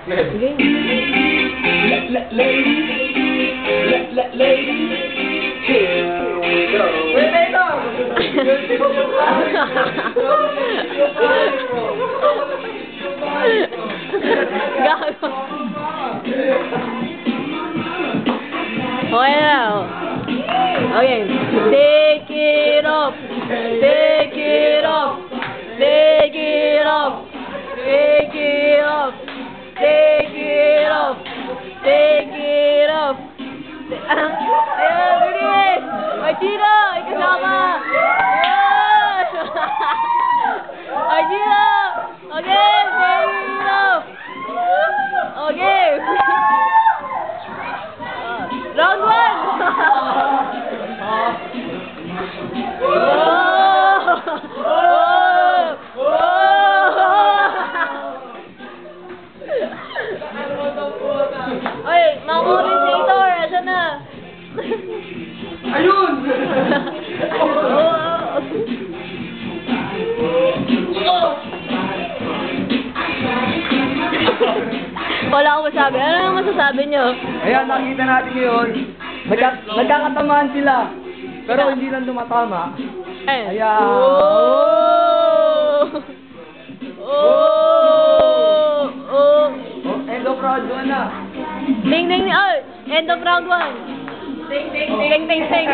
Sige. Here we go. Wait, Gago. Okay na. Okay. Take it off. Take it off. Take it off. Take it off. Take it off. Take it off. Ayan, bilis! Ay, Gino! Ikasama! Ayan! Ay, Gino! Okay, take it off! Okay! Round 1! Ay, mga commentator, asan na? Ayun! Wala akong masabi. Ano yung masasabi nyo? Ayan, nakita natin ngayon. Nagkakatamaan sila. Pero hindi lang tumatama. Ayan. Ayan. Oh! Oh! Oh! End of round 1 na. Ding, ding, ding. Oh! End of round 1. Ding, ding, ding. Ding, ding, ding.